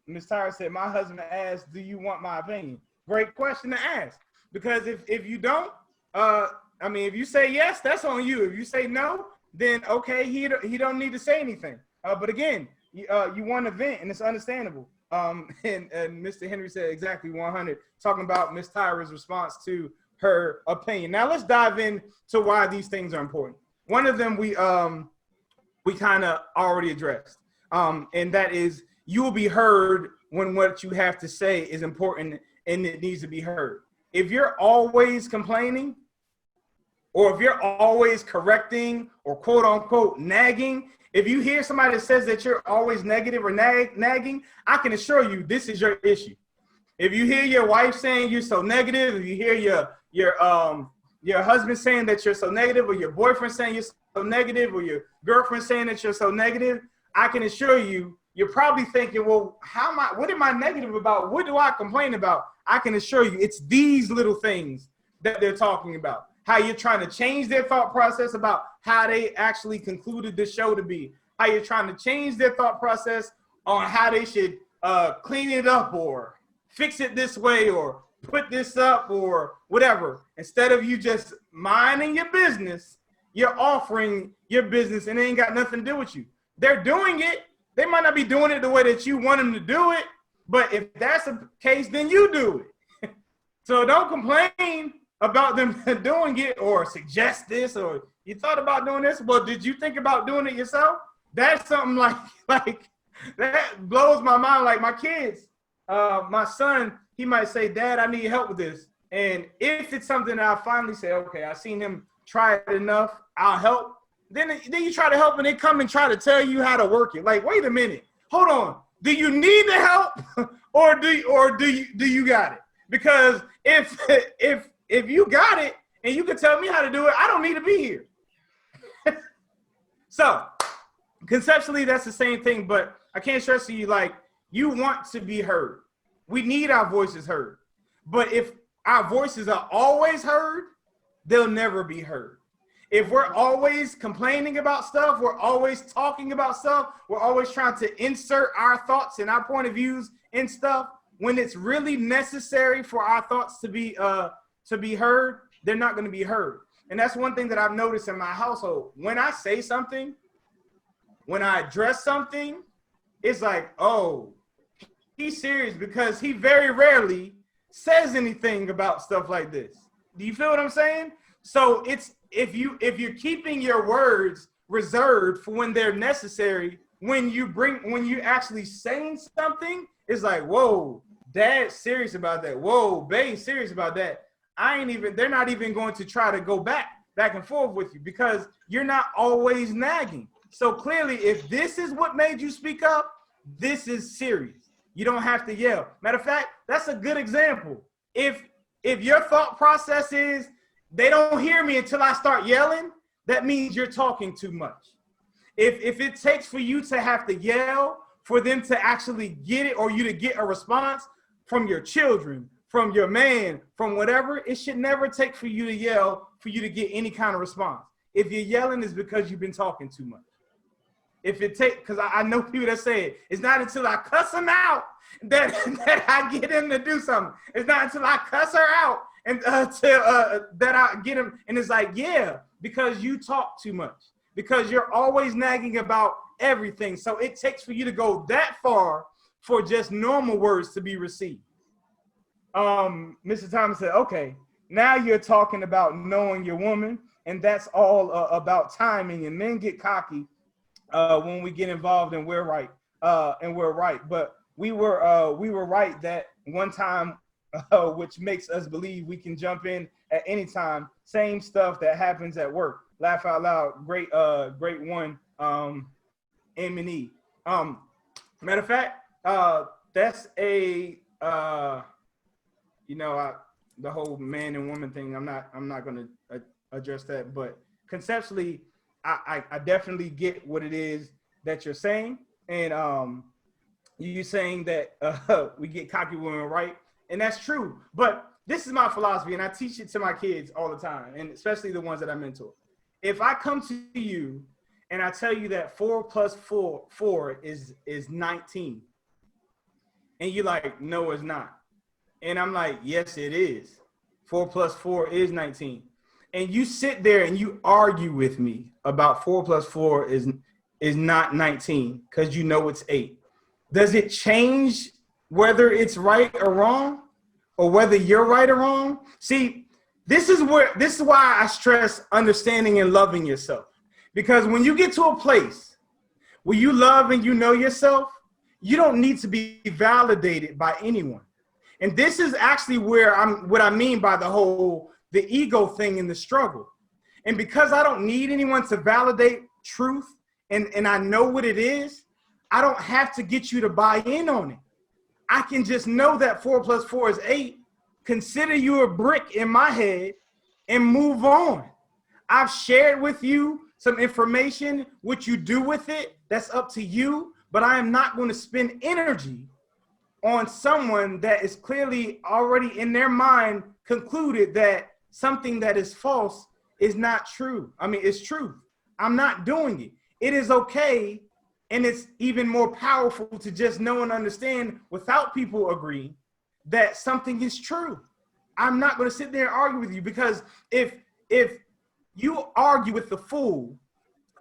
Ms. Tyra said, my husband asked, do you want my opinion? Great question to ask. Because if you don't, I mean, if you say yes, that's on you. If you say no, then okay, he don't need to say anything. But again, you want to vent, and it's understandable. And Mr. Henry said exactly 100, talking about Ms. Tyra's response to her opinion. Now let's dive in to why these things are important. One of them we kind of already addressed, and that is you will be heard when what you have to say is important and it needs to be heard. If you're always complaining, or if you're always correcting or quote unquote nagging, if you hear somebody that says that you're always negative or nagging, I can assure you this is your issue. If you hear your wife saying you're so negative, if you hear your husband saying that you're so negative, or your boyfriend saying you're so negative, or your girlfriend saying that you're so negative, I can assure you, you're probably thinking, well, what am I negative about? What do I complain about? I can assure you it's these little things that they're talking about. How you're trying to change their thought process about how they actually concluded the show to be. How you're trying to change their thought process on how they should clean it up or fix it this way or put this up or whatever. Instead of you just minding your business, you're offering your business and it ain't got nothing to do with you. They're doing it. They might not be doing it the way that you want them to do it, but if that's the case, then you do it. So don't complain about them doing it or suggest this or you thought about doing this, but did you think about doing it yourself? That's something like that blows my mind. Like my kids, my son, he might say, Dad, I need help with this. And if it's something that I finally say, okay, I've seen him try it enough, I'll help. Then you try to help and they come and try to tell you how to work it. Like, wait a minute, hold on. Do you need the help or do you got it? Because if you got it and you can tell me how to do it, I don't need to be here. So conceptually, that's the same thing, but I can't stress to you, like, you want to be heard. We need our voices heard. But if our voices are always heard, they'll never be heard. If we're always complaining about stuff, we're always talking about stuff, we're always trying to insert our thoughts and our point of views in stuff, when it's really necessary for our thoughts to be heard, they're not going to be heard. And that's one thing that I've noticed in my household. When I say something, when I address something, it's like, oh, he's serious, because he very rarely says anything about stuff like this. Do you feel what I'm saying? So it's, if you're keeping your words reserved for when they're necessary, when you actually saying something, it's like, whoa, Dad's serious about that. Whoa, Bae's serious about that. They're not even going to try to go back and forth with you, because you're not always nagging. So clearly, if this is what made you speak up, this is serious. You don't have to yell. Matter of fact, that's a good example. If your thought process is, they don't hear me until I start yelling, that means you're talking too much. If it takes for you to have to yell for them to actually get it, or you to get a response from your children, from your man, from whatever, it should never take for you to yell for you to get any kind of response. If you're yelling, it's because you've been talking too much. If it takes, because I know people that say it, it's not until I cuss them out that I get him to do something. It's not until I cuss her out and that I get him. And it's like, yeah, because you talk too much, because you're always nagging about everything. So it takes for you to go that far for just normal words to be received. Mr. Thomas said, okay, now you're talking about knowing your woman, and that's all about timing, and men get cocky when we get involved, and we're right. But we were right that one time, which makes us believe we can jump in at any time. Same stuff that happens at work. Laugh out loud. Great one, M&E. Matter of fact, that's a the whole man and woman thing. I'm not going to address that, but conceptually, I definitely get what it is that you're saying, and you saying that we get cocky when we're right, and that's true. But this is my philosophy, and I teach it to my kids all the time, and especially the ones that I mentor. If I come to you and I tell you that 4 plus 4 is 19, and you're like, no, it's not. And I'm like, yes, it is. 4 plus 4 is 19. And you sit there and you argue with me about 4 plus 4 is not 19, because you know it's 8. Does it change whether it's right or wrong, or whether you're right or wrong? See, this is why I stress understanding and loving yourself. Because when you get to a place where you love and you know yourself, you don't need to be validated by anyone. And this is actually what I mean by the ego thing in the struggle. And because I don't need anyone to validate truth, and I know what it is, I don't have to get you to buy in on it. I can just know that 4 plus 4 is 8, consider you a brick in my head, and move on. I've shared with you some information. What you do with it, that's up to you, but I am not going to spend energy on someone that is clearly already in their mind concluded that something that is false is not true. I mean, it's truth. I'm not doing it. It is okay, and it's even more powerful to just know and understand without people agreeing that something is true. I'm not going to sit there and argue with you, because if you argue with the fool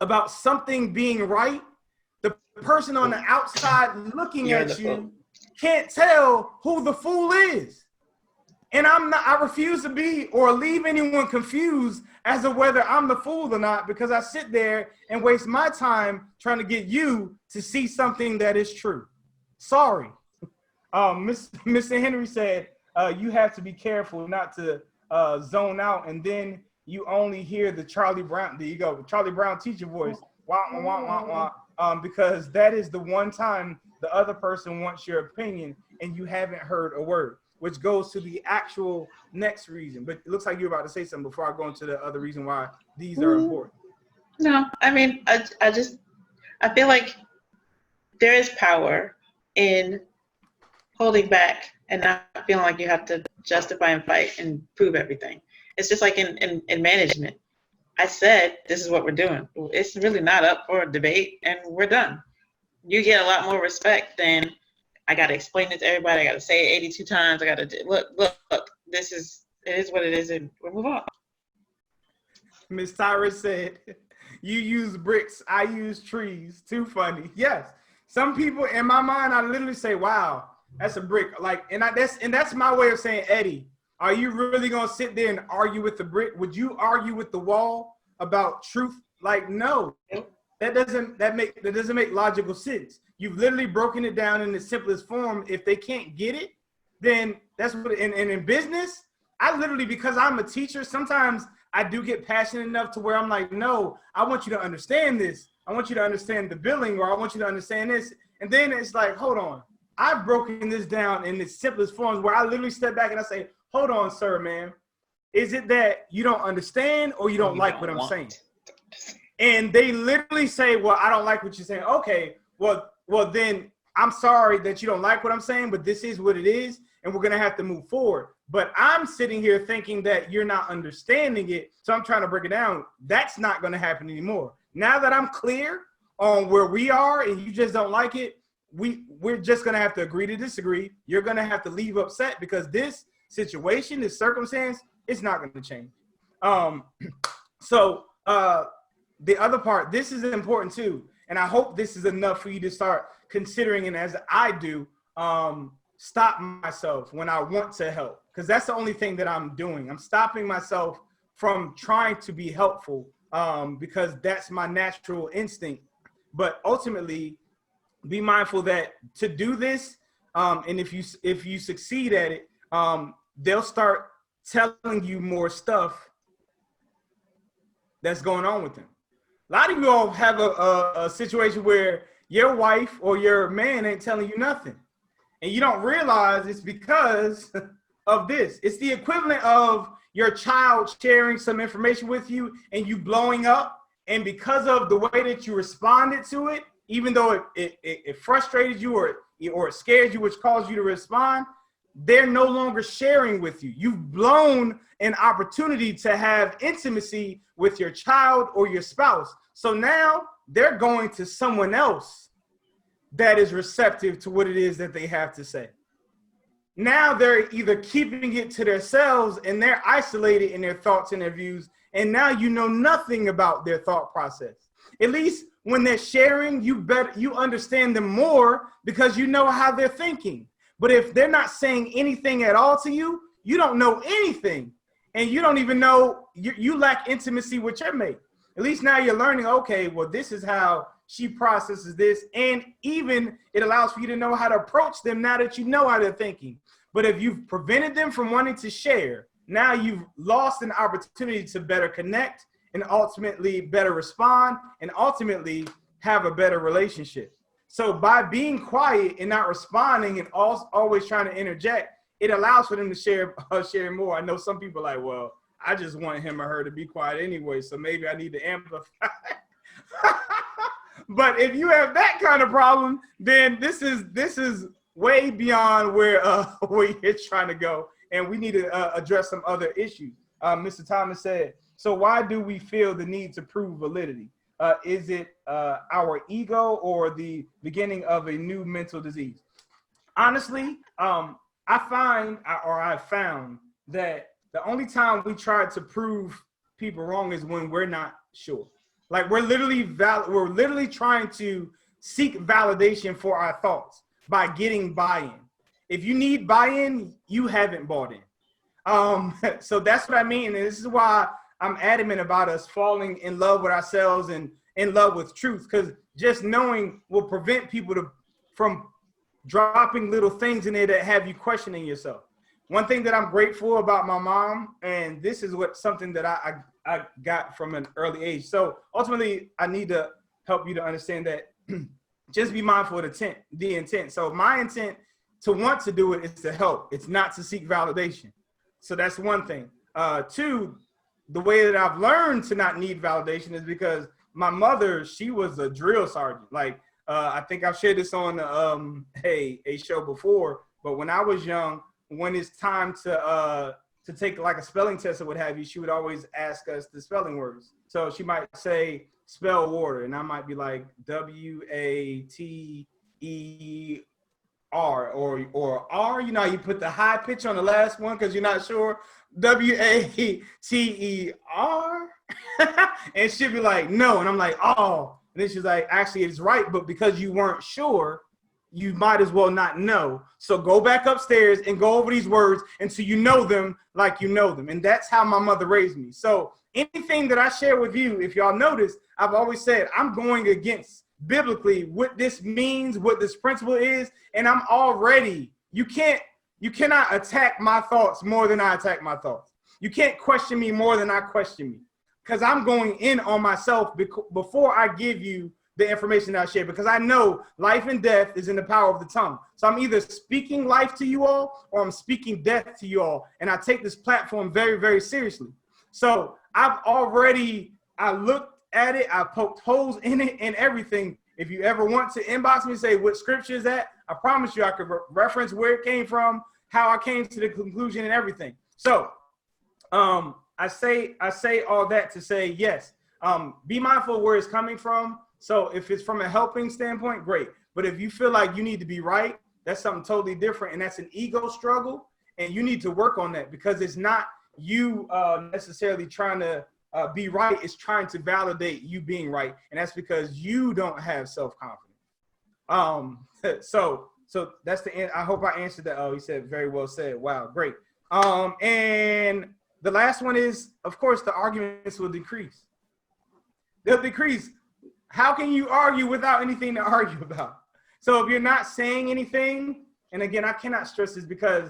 about something being right, the person on the outside looking at you can't tell who the fool is. And I refuse to be or leave anyone confused as to whether I'm the fool or not, because I sit there and waste my time trying to get you to see something that is true. Sorry. Mr. Henry said, you have to be careful not to zone out, and then you only hear the Charlie Brown, there you go, Charlie Brown teacher voice, wah, wah, wah, wah, wah, because that is the one time the other person wants your opinion and you haven't heard a word, which goes to the actual next reason. But it looks like you're about to say something before I go into the other reason why these are important. No, I mean, I feel like there is power in holding back and not feeling like you have to justify and fight and prove everything. It's just like in management. I said, this is what we're doing. It's really not up for debate, and we're done. You get a lot more respect than I got to explain it to everybody. I got to say it 82 times. I got to look. It is what it is, and we'll move on. Miss Tyra said, you use bricks, I use trees. Too funny. Yes. Some people in my mind, I literally say, wow, that's a brick. Like, that's my way of saying, Eddie, are you really gonna sit there and argue with the brick? Would you argue with the wall about truth? Like, no, that doesn't make logical sense. You've literally broken it down in the simplest form. If they can't get it, then that's what. And in business, I literally, because I'm a teacher, sometimes I do get passionate enough to where I'm like, no, I want you to understand this. I want you to understand the billing, or I want you to understand this. And then it's like, hold on. I've broken this down in the simplest forms where I literally step back and I say, hold on, sir, man. Is it that you don't understand or you don't like what I'm saying? And they literally say, well, I don't like what you're saying. Okay, well, then I'm sorry that you don't like what I'm saying, but this is what it is, and we're going to have to move forward. But I'm sitting here thinking that you're not understanding it, so I'm trying to break it down. That's not going to happen anymore. Now that I'm clear on where we are and you just don't like it, we're just going to have to agree to disagree. You're going to have to leave upset because this situation, this circumstance, it's not going to change. The other part, this is important too, and I hope this is enough for you to start considering, and as I do, stop myself when I want to help, because that's the only thing that I'm doing. I'm stopping myself from trying to be helpful because that's my natural instinct. But ultimately, be mindful that to do this, and if you succeed at it, they'll start telling you more stuff that's going on with them. A lot of you all have a situation where your wife or your man ain't telling you nothing, and you don't realize it's because of this. It's the equivalent of your child sharing some information with you and you blowing up, and because of the way that you responded to it, even though it frustrated you or it scared you, which caused you to respond, they're no longer sharing with you. You've blown an opportunity to have intimacy with your child or your spouse. So now they're going to someone else that is receptive to what it is that they have to say. Now they're either keeping it to themselves and they're isolated in their thoughts and their views, and now you know nothing about their thought process. At least when they're sharing, you understand them more because you know how they're thinking. But if they're not saying anything at all to you, you don't know anything, and you don't even know, you lack intimacy with your mate. At least now you're learning, okay, well, this is how she processes this, and even it allows for you to know how to approach them now that you know how they're thinking. But if you've prevented them from wanting to share, now you've lost an opportunity to better connect and ultimately better respond and ultimately have a better relationship. So by being quiet and not responding and always trying to interject, it allows for them to share more. I know some people are like, well, I just want him or her to be quiet anyway, so maybe I need to amplify. But if you have that kind of problem, then this is way beyond where you're trying to go, and we need to address some other issues. Mr. Thomas said, so why do we feel the need to prove validity? Is it our ego or the beginning of a new mental disease? Honestly, I found that the only time we try to prove people wrong is when we're not sure. Like we're literally trying to seek validation for our thoughts by getting buy-in. If you need buy-in, you haven't bought in. So that's what I mean. And this is why I'm adamant about us falling in love with ourselves and in love with truth, because just knowing will prevent people from dropping little things in there that have you questioning yourself. One thing that I'm grateful about my mom, and this is something that I got from an early age. So ultimately, I need to help you to understand that just be mindful of the intent. So my intent to want to do it is to help. It's not to seek validation. So that's one thing. Two, the way that I've learned to not need validation is because my mother, she was a drill sergeant. Like, I think I've shared this on a show before, but when I was young, when it's time to take like a spelling test or what have you, she would always ask us the spelling words. So she might say, spell water, and I might be like W-A-T-E-R or R, you know, you put the high pitch on the last one because you're not sure. W-A-T-E-R. And she'd be like, no. And I'm like, oh, And then she's like, actually, it's right, but because you weren't sure, you might as well not know. So go back upstairs and go over these words until you know them like you know them. And that's how my mother raised me. So anything that I share with you, if y'all notice, I've always said I'm going against biblically what this means, what this principle is, and I'm already, you cannot attack my thoughts more than I attack my thoughts. You can't question me more than I question me, because I'm going in on myself before I give you the information that I share, because I know life and death is in the power of the tongue. So I'm either speaking life to you all or I'm speaking death to you all. And I take this platform very, very seriously. So I looked at it, I poked holes in it and everything. If you ever want to inbox me and say what scripture is that, I promise you I could reference where it came from, how I came to the conclusion and everything. So I say all that to say, yes, be mindful of where it's coming from. So if it's from a helping standpoint, great. But if you feel like you need to be right, that's something totally different. And that's an ego struggle. And you need to work on that, because it's not you necessarily trying to be right. It's trying to validate you being right. And that's because you don't have self-confidence. So that's the end. I hope I answered that. Oh, he said, very well said. Wow, great. And the last one is, of course, the arguments will decrease. They'll decrease. How can you argue without anything to argue about? So if you're not saying anything, and again, I cannot stress this, because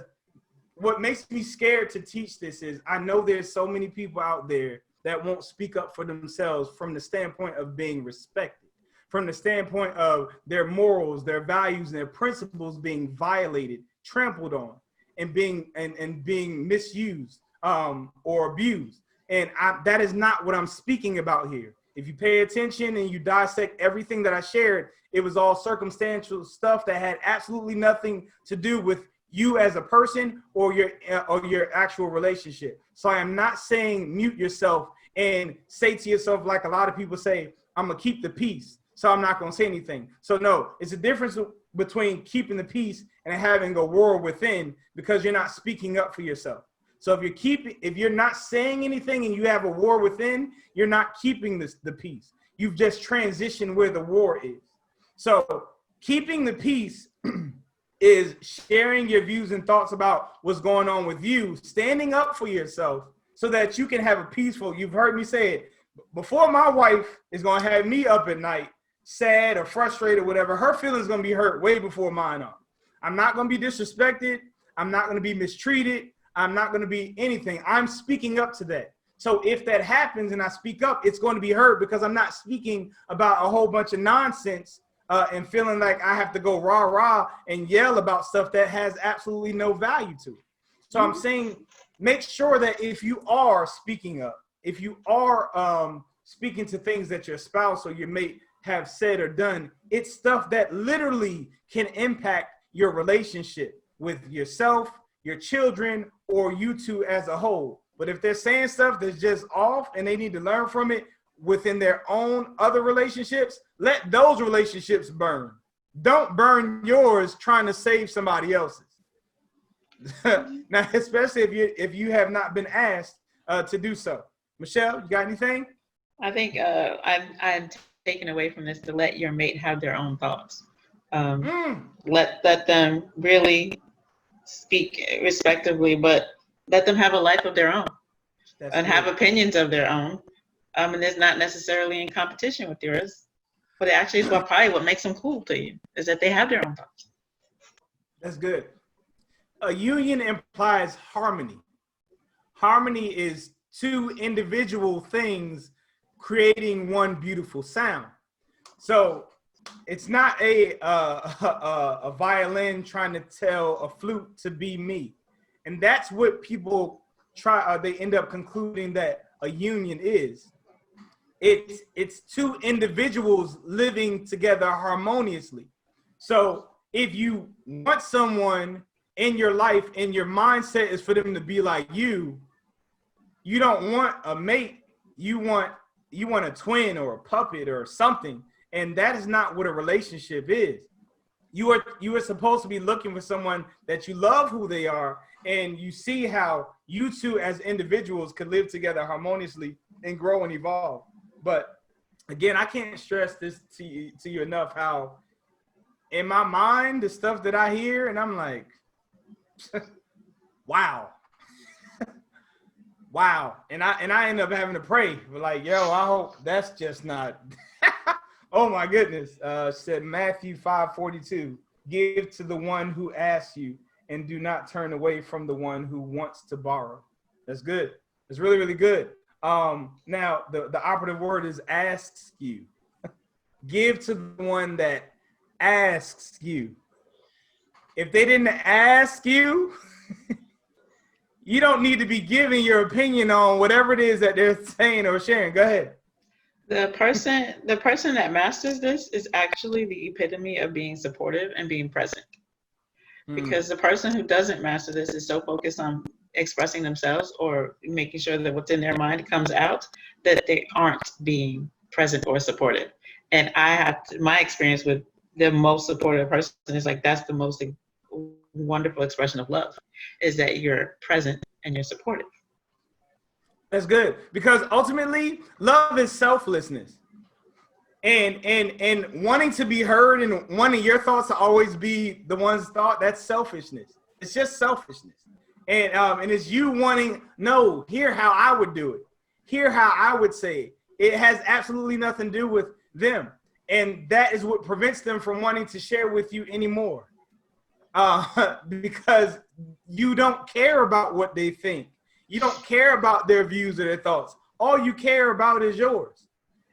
what makes me scared to teach this is I know there's so many people out there that won't speak up for themselves from the standpoint of being respected, from the standpoint of their morals, their values, and their principles being violated, trampled on, and being misused or abused. And that is not what I'm speaking about here. If you pay attention and you dissect everything that I shared, it was all circumstantial stuff that had absolutely nothing to do with you as a person or your actual relationship. So I am not saying mute yourself and say to yourself, like a lot of people say, I'm gonna keep the peace, so I'm not gonna say anything. So no, it's a difference between keeping the peace and having a war within, because you're not speaking up for yourself. So if you're not saying anything and you have a war within, you're not keeping the peace. You've just transitioned where the war is. So keeping the peace is sharing your views and thoughts about what's going on with you, standing up for yourself so that you can have a peaceful, you've heard me say it, before my wife is going to have me up at night, sad or frustrated or whatever, her feelings going to be hurt way before mine are. I'm not going to be disrespected. I'm not going to be mistreated. I'm not going to be anything. I'm speaking up to that. So if that happens and I speak up, it's going to be heard, because I'm not speaking about a whole bunch of nonsense and feeling like I have to go rah, rah and yell about stuff that has absolutely no value to it. So I'm saying, make sure that if you are speaking up, if you are speaking to things that your spouse or your mate have said or done, it's stuff that literally can impact your relationship with yourself, your children, or you two as a whole. But if they're saying stuff that's just off and they need to learn from it within their own other relationships, let those relationships burn. Don't burn yours trying to save somebody else's. Now, especially if you have not been asked to do so. Michelle, you got anything? I think I'm taken away from this to let your mate have their own thoughts. Let them really speak respectively, but let them have a life of their own. And have opinions of their own. And it's not necessarily in competition with yours, but it actually is probably what makes them cool to you, is that they have their own thoughts. That's good. A union implies harmony. Harmony is two individual things creating one beautiful sound. So it's not a violin trying to tell a flute to be me. And that's what people they end up concluding that a union is. It's two individuals living together harmoniously. So if you want someone in your life and your mindset is for them to be like you don't want a mate, you want a twin or a puppet or something. And that is not what a relationship is. You are supposed to be looking for someone that you love who they are, and you see how you two as individuals could live together harmoniously and grow and evolve. But again, I can't stress this to you enough, how in my mind, the stuff that I hear, and I'm like, wow. Wow. And I end up having to pray. Like, yo, I hope that's just not. Oh my goodness. Said Matthew 5:42, give to the one who asks you and do not turn away from the one who wants to borrow. That's good. It's really, really good. Now the operative word is asks you. Give to the one that asks you. If they didn't ask you, you don't need to be giving your opinion on whatever it is that they're saying or sharing. Go ahead. The person that masters this is actually the epitome of being supportive and being present. Because the person who doesn't master this is so focused on expressing themselves or making sure that what's in their mind comes out, that they aren't being present or supportive. And my experience with the most supportive person is like, that's the most wonderful expression of love, is that you're present and you're supportive. That's good, because ultimately love is selflessness, and wanting to be heard and wanting your thoughts to always be the one's thought. That's selfishness. It's just selfishness, and it's you wanting, no, hear how I would do it, hear how I would say it. It has absolutely nothing to do with them, and that is what prevents them from wanting to share with you anymore. Because you don't care about what they think. You don't care about their views or their thoughts. All you care about is yours.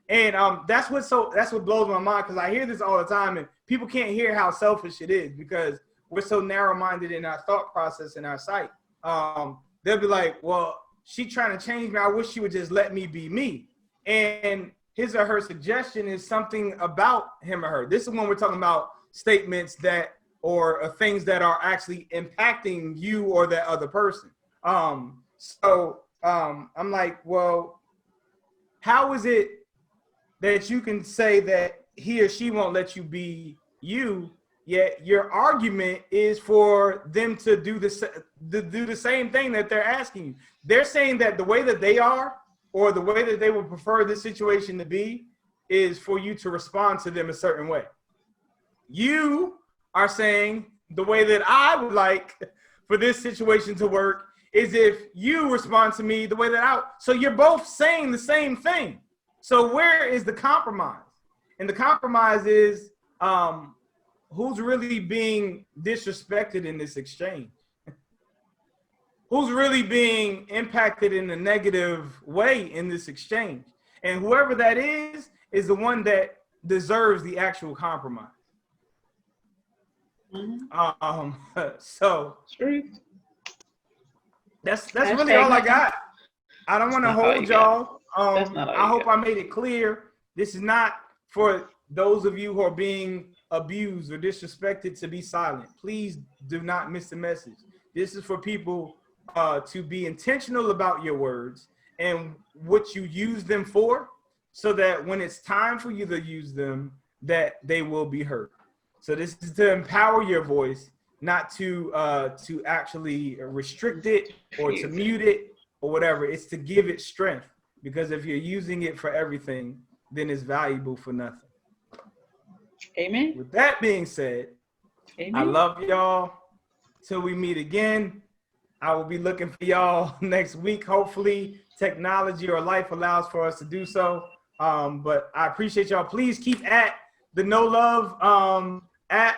And that's what blows my mind, because I hear this all the time, and people can't hear how selfish it is because we're so narrow-minded in our thought process and our sight. They'll be like, well, she trying to change me. I wish she would just let me be me. And his or her suggestion is something about him or her. This is when we're talking about statements that, or things that are actually impacting you or that other person. So I'm like, well, how is it that you can say that he or she won't let you be you, yet your argument is for them to do the same thing that they're asking you? They're saying that the way that they are, or the way that they would prefer this situation to be, is for you to respond to them a certain way. You are saying the way that I would like for this situation to work is if you respond to me the way that so you're both saying the same thing. So where is the compromise? And the compromise is who's really being disrespected in this exchange? Who's really being impacted in a negative way in this exchange? And whoever that is the one that deserves the actual compromise. So that's really all I got. I don't want to hold y'all. I hope I made it clear. This is not for those of you who are being abused or disrespected to be silent. Please do not miss the message. This is for people to be intentional about your words and what you use them for, so that when it's time for you to use them, that they will be heard. So this is to empower your voice, not to actually restrict it or to mute it or whatever. It's to give it strength, because if you're using it for everything, then it's valuable for nothing. Amen. With that being said, amen. I love y'all. Till we meet again, I will be looking for y'all next week. Hopefully technology or life allows for us to do so. But I appreciate y'all. Please keep at the No Love app.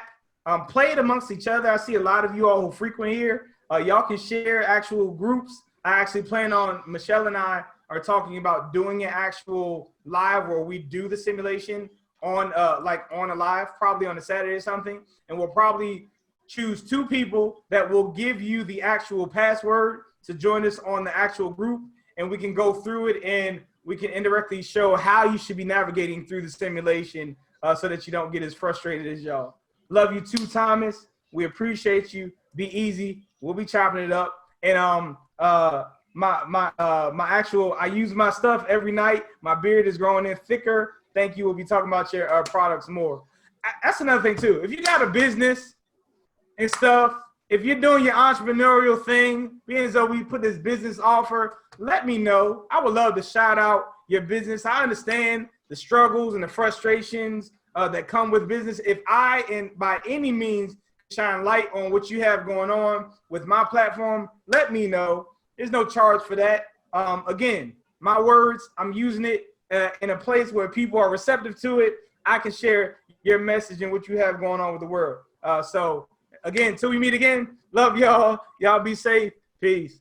Play it amongst each other. I see a lot of you all who frequent here. Y'all can share actual groups. I actually plan on, Michelle and I are talking about doing an actual live where we do the simulation on on a live, probably on a Saturday or something. And we'll probably choose 2 people that will give you the actual password to join us on the actual group. And we can go through it and we can indirectly show how you should be navigating through the simulation so that you don't get as frustrated as y'all. Love you too, Thomas. We appreciate you. Be easy. We'll be chopping it up. And my actual, I use my stuff every night. My beard is growing in thicker. Thank you. We'll be talking about your products more. That's another thing too. If you got a business and stuff if you're doing your entrepreneurial thing, being as though we put this business offer, let me know. I would love to shout out your business. I understand the struggles and the frustrations that come with business. If I, and by any means, shine light on what you have going on with my platform, let me know. There's no charge for that. Again, my words, I'm using it in a place where people are receptive to it. I can share your message and what you have going on with the world. So again, till we meet again, love y'all. Y'all be safe. Peace.